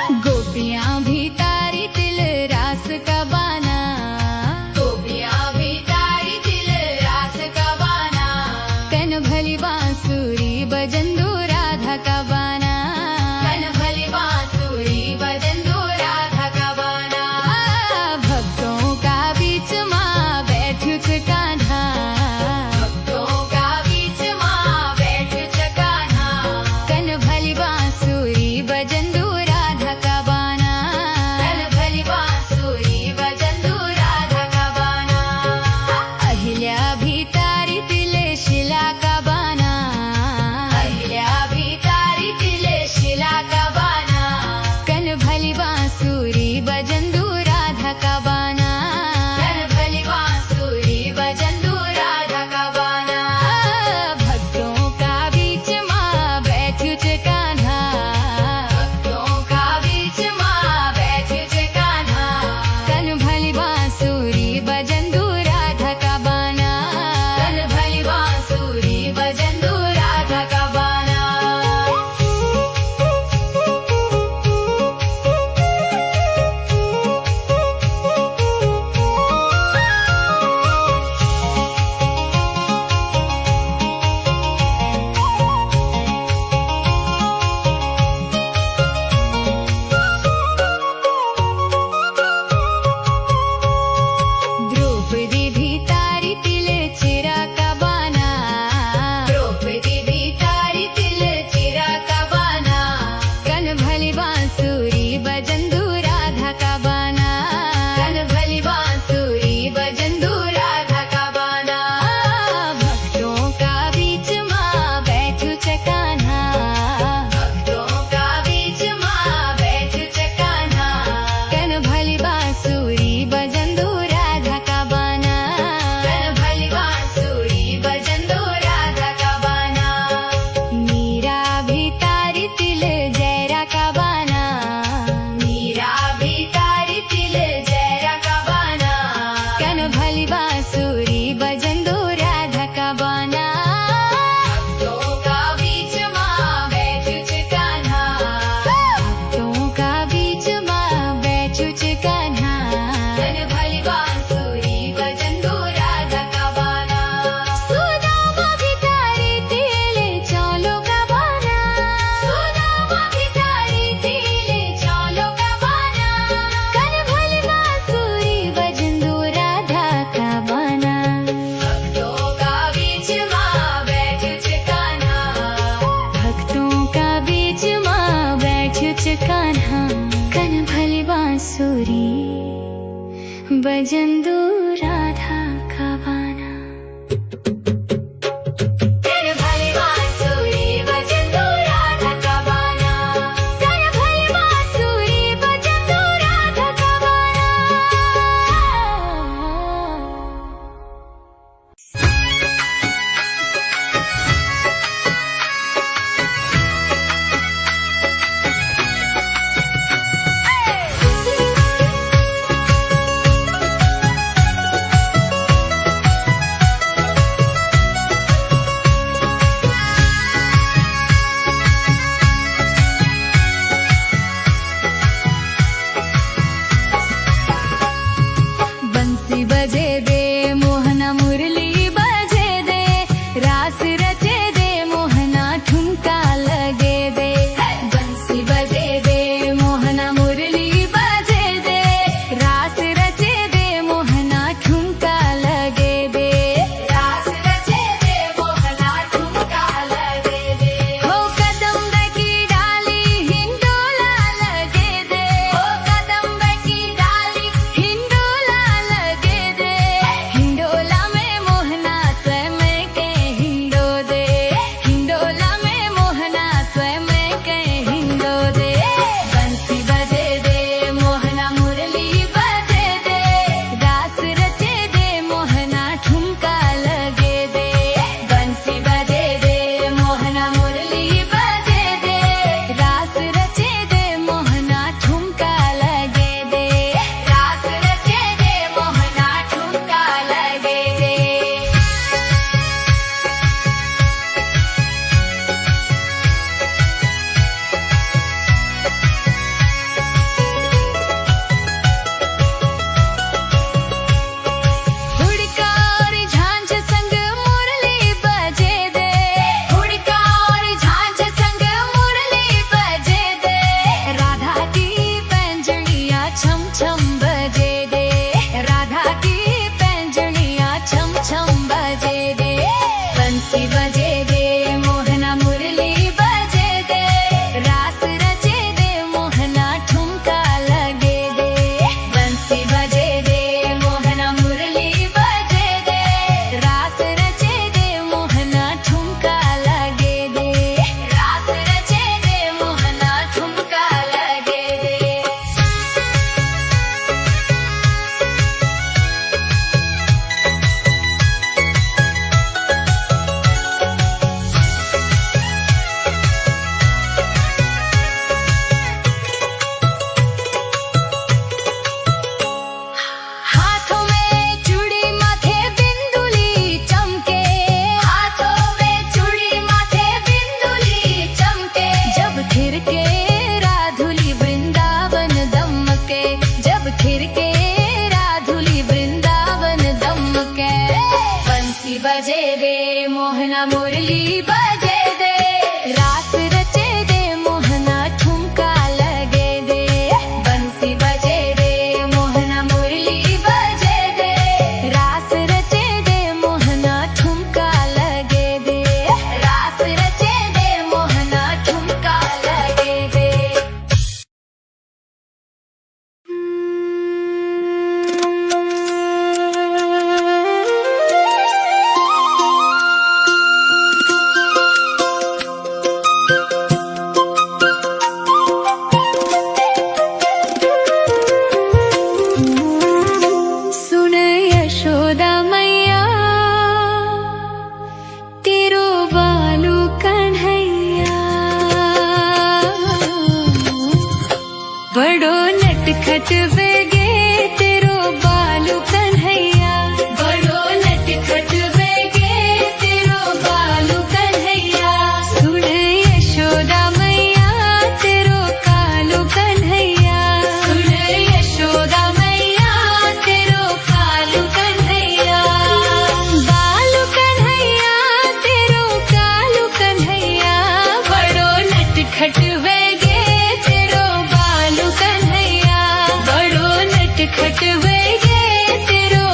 गोपियां भी तारी तिल रास का बाना, गोपियां भी तारी तिल रास का बाना, कन भली बांसुरी बजंदू राधा का बाना, कन भली बांसुरी बजंदू राधा का बाना। भक्तों का बीच माँ बैठू च कान्हा, भक्तों का बीच माँ बैठू च कान्हा, कन भली बांसुरी बजंदू राधा का बाना, कन भली बांसुरी बजंदू राधा का बाना। अहिल्या भी तारी तिले शिला का बाना, अहिल्या भी तारी तिले शिला का बाना, कन भली बांसुरी बजंदू राधा का बाना, कन भली बांसुरी बजंदू राधा का बाना। भक्तों का बीच माँ बैठू च कान्हा, भक्तों का बीच माँ बैठू च कान्हा, कन भली बांसुरी बजंदू राधा का बाना, कन भली बांसुरी बजंदू राधा का बाना। द्रौपदी भी तारी तिले चिरा का बाना, द्रौपदी भी तारी तिले चिरा का बाना, कन भली बांसुरी बजंदू राधा का बाना, कन भली बांसुरी बजंदू राधा का बाना। भक्तों का बीच माँ बैठू च कान्हा, भक्तों का बीच माँ बैठू च कान्हा, कन भली बांसुरी बजंदू राधा का बाना, कन भली बांसुरी बजंदू राधा का बाना। मीरा भी तारी तिल जयरा का बाना, मीरा भी तारी तिल जयरा का बाना, कन भली बांसुरी बजंदू राधा का बाना। भक्तों का बीच माँ बैठू च कान्हा, भक्तों का बीच माँ बैठू च कान्हा, कन भली बांसुरी बजंदू राधा का बाना। सुदामा भी तारी तिले चौलो का बाना, सुदामा भी तारी तिले चौलो का बाना, कन भली बांसुरी बजंदू राधा का बाना। भक्तों का बीच माँ बैठू च कान्हा, भक्तों का बीच माँ बैठू च कान्हा, कन भली बांसुरी बजंदू राधा का बाना। कन भली बांसुरी बजंदू राधा का बाना, कन भली बांसुरी बजंदू राधा का बाना। बड़ो नटखट वेगे तेरो बालू कन्हैया, बड़ो नटखट वेगे तेरो बालू कन्हैया। सुन यशोदा मैया तेरो कालू कन्हैया, सुन यशोदा मैया तेरो कालू कन्हैया। बालू कन्हैया तेरो कालू कन्हैया, बड़ो नटखट वेगे तेरो बालू कन्हैया, बड़ो नटखट वेगे तेरो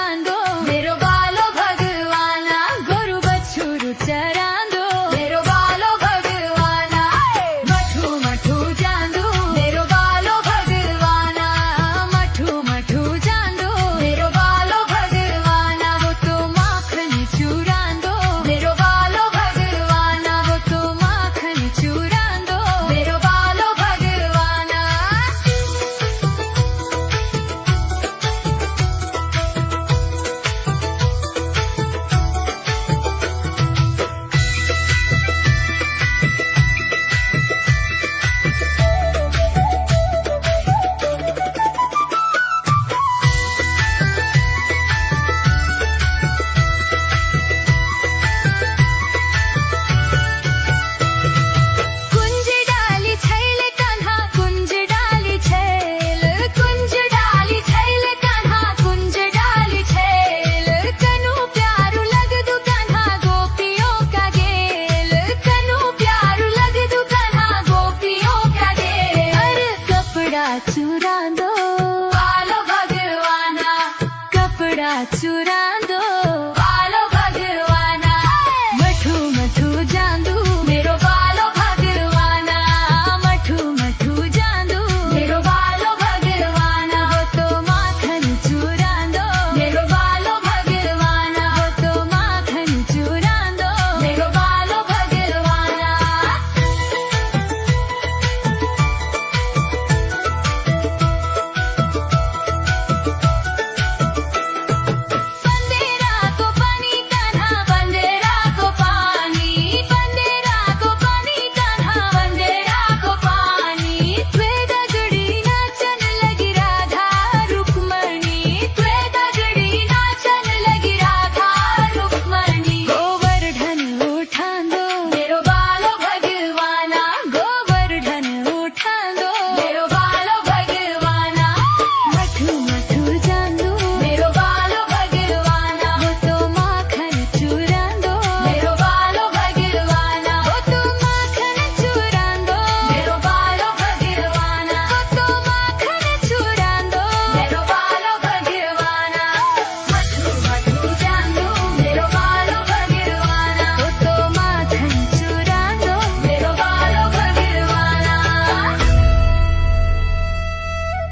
चुरांदो मेरो बालो भगवाना गोरु बछरू चरांदो मेरो बालो भगवाना मठू मठू जांदो मेरो बालो भगवाना मठू मठू जांदो मेरो बालो भगवाना वो तो माखन चुरांदो मेरो बालो भगवाना वो तो माखन चुरांदो मेरो बालो भगवाना कुंज डाली छैल कान्हा कुंज डाली छैल कुंज डाली छैल कान्हा कुंज डाली छैल कनु प्यारू लगदु कान्हा गोपियों का गेल कनु प्यारू लगदु कान्हा गोपियों का गेल अरे कपड़ा चुरा दो बालो भगवाना कपड़ा चुरा दो